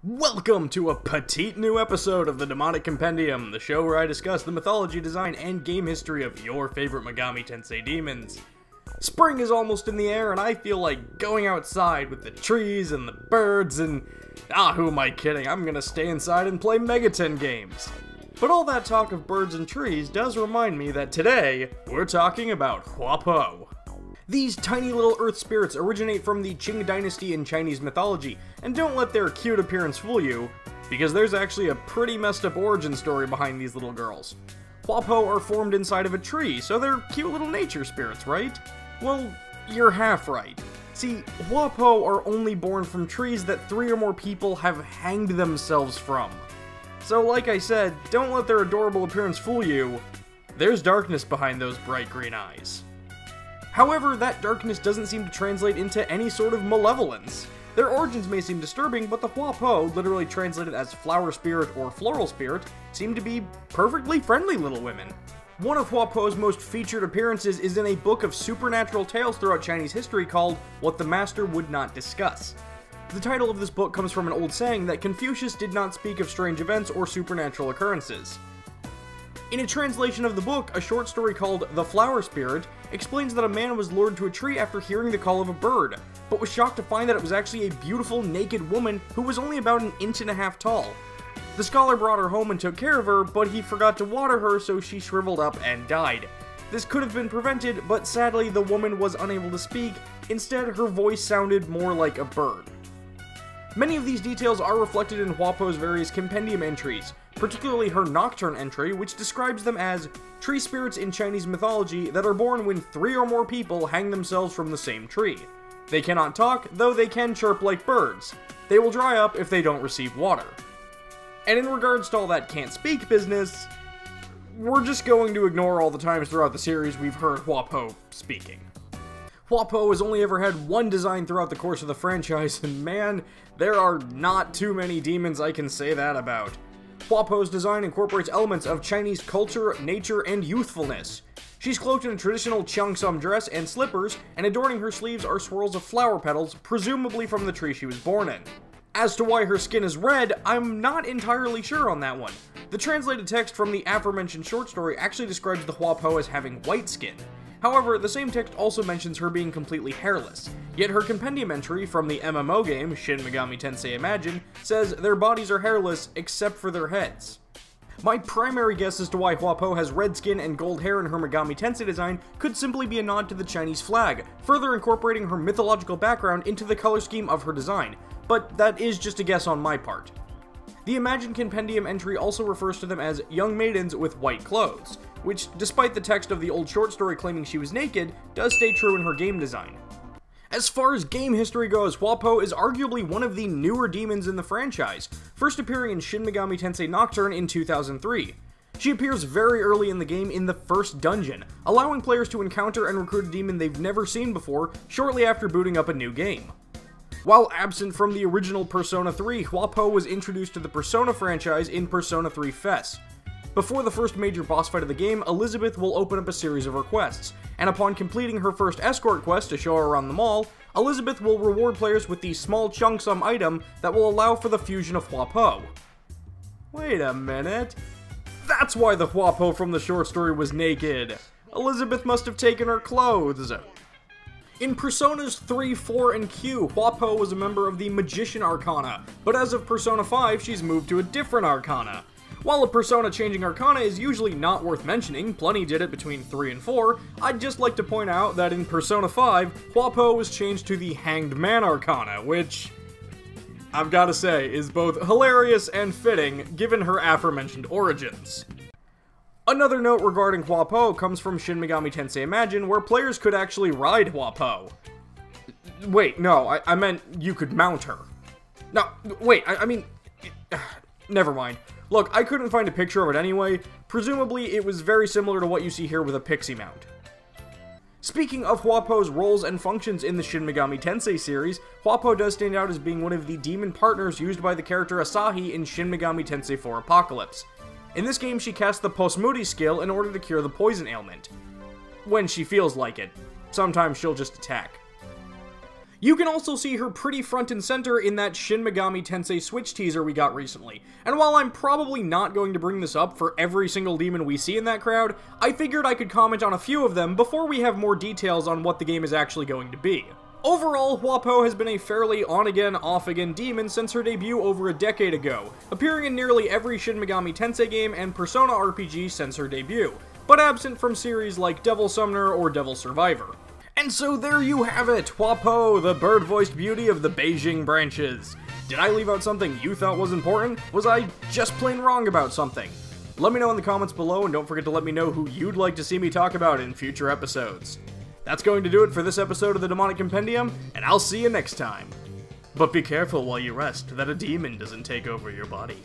Welcome to a petite new episode of the Demonic Compendium, the show where I discuss the mythology, design, and game history of your favorite Megami Tensei demons. Spring is almost in the air and I feel like going outside with the trees and the birds and... who am I kidding? I'm gonna stay inside and play Megaten games. But all that talk of birds and trees does remind me that today, we're talking about Hua Po. These tiny little earth spirits originate from the Qing dynasty in Chinese mythology, and don't let their cute appearance fool you, because there's actually a pretty messed up origin story behind these little girls. Hua Po are formed inside of a tree, so they're cute little nature spirits, right? Well, you're half right. See, Hua Po are only born from trees that 3 or more people have hanged themselves from. So like I said, don't let their adorable appearance fool you. There's darkness behind those bright green eyes. However, that darkness doesn't seem to translate into any sort of malevolence. Their origins may seem disturbing, but the Hua Po, literally translated as flower spirit or floral spirit, seem to be perfectly friendly little women. One of Hua Po's most featured appearances is in a book of supernatural tales throughout Chinese history called What the Master Would Not Discuss. The title of this book comes from an old saying that Confucius did not speak of strange events or supernatural occurrences. In a translation of the book, a short story called The Flower Spirit explains that a man was lured to a tree after hearing the call of a bird, but was shocked to find that it was actually a beautiful, naked woman who was only about 1.5 inches tall. The scholar brought her home and took care of her, but he forgot to water her, so she shriveled up and died. This could have been prevented, but sadly the woman was unable to speak. Instead, her voice sounded more like a bird. Many of these details are reflected in Hua Po's various compendium entries, particularly her Nocturne entry, which describes them as tree spirits in Chinese mythology that are born when 3 or more people hang themselves from the same tree. They cannot talk, though they can chirp like birds. They will dry up if they don't receive water. And in regards to all that can't speak business, we're just going to ignore all the times throughout the series we've heard Hua Po speaking. Hua Po has only ever had one design throughout the course of the franchise, and man, there are not too many demons I can say that about. Hua Po's design incorporates elements of Chinese culture, nature, and youthfulness. She's cloaked in a traditional cheongsam dress and slippers, and adorning her sleeves are swirls of flower petals, presumably from the tree she was born in. As to why her skin is red, I'm not entirely sure on that one. The translated text from the aforementioned short story actually describes the Hua Po as having white skin. However, the same text also mentions her being completely hairless, yet her compendium entry from the MMO game, Shin Megami Tensei Imagine, says their bodies are hairless except for their heads. My primary guess as to why Hua Po has red skin and gold hair in her Megami Tensei design could simply be a nod to the Chinese flag, further incorporating her mythological background into the color scheme of her design, but that is just a guess on my part. The Imagine compendium entry also refers to them as young maidens with white clothes, which, despite the text of the old short story claiming she was naked, does stay true in her game design. As far as game history goes, Hua Po is arguably one of the newer demons in the franchise, first appearing in Shin Megami Tensei Nocturne in 2003. She appears very early in the game in the first dungeon, allowing players to encounter and recruit a demon they've never seen before shortly after booting up a new game. While absent from the original Persona 3, Hua Po was introduced to the Persona franchise in Persona 3 FES. Before the first major boss fight of the game, Elizabeth will open up a series of requests, and upon completing her first escort quest to show her around the mall, Elizabeth will reward players with the small cheongsam item that will allow for the fusion of Hua Po. Wait a minute. That's why the Hua Po from the short story was naked. Elizabeth must have taken her clothes. In Personas 3, 4, and Q, Hua Po was a member of the Magician Arcana, but as of Persona 5, she's moved to a different Arcana. While a Persona changing Arcana is usually not worth mentioning, plenty did it between 3 and 4, I'd just like to point out that in Persona 5, Hua Po was changed to the Hanged Man Arcana, which, I've gotta say, is both hilarious and fitting given her aforementioned origins. Another note regarding Hua Po comes from Shin Megami Tensei Imagine, where players could actually ride Hua Po. Wait, no, I meant you could mount her. No, wait, I mean... Never mind. Look, I couldn't find a picture of it anyway. Presumably, it was very similar to what you see here with a pixie mount. Speaking of Hua Po's roles and functions in the Shin Megami Tensei series, Hua Po does stand out as being one of the demon partners used by the character Asahi in Shin Megami Tensei 4 Apocalypse. In this game, she casts the Postmuti skill in order to cure the poison ailment. When she feels like it. Sometimes she'll just attack. You can also see her pretty front and center in that Shin Megami Tensei Switch teaser we got recently, and while I'm probably not going to bring this up for every single demon we see in that crowd, I figured I could comment on a few of them before we have more details on what the game is actually going to be. Overall, Hua Po has been a fairly on-again, off-again demon since her debut over a decade ago, appearing in nearly every Shin Megami Tensei game and Persona RPG since her debut, but absent from series like Devil Summoner or Devil Survivor. And so there you have it, Hua Po, the bird-voiced beauty of the Beijing branches. Did I leave out something you thought was important? Was I just plain wrong about something? Let me know in the comments below, and don't forget to let me know who you'd like to see me talk about in future episodes. That's going to do it for this episode of the Demonic Compendium, and I'll see you next time. But be careful while you rest that a demon doesn't take over your body.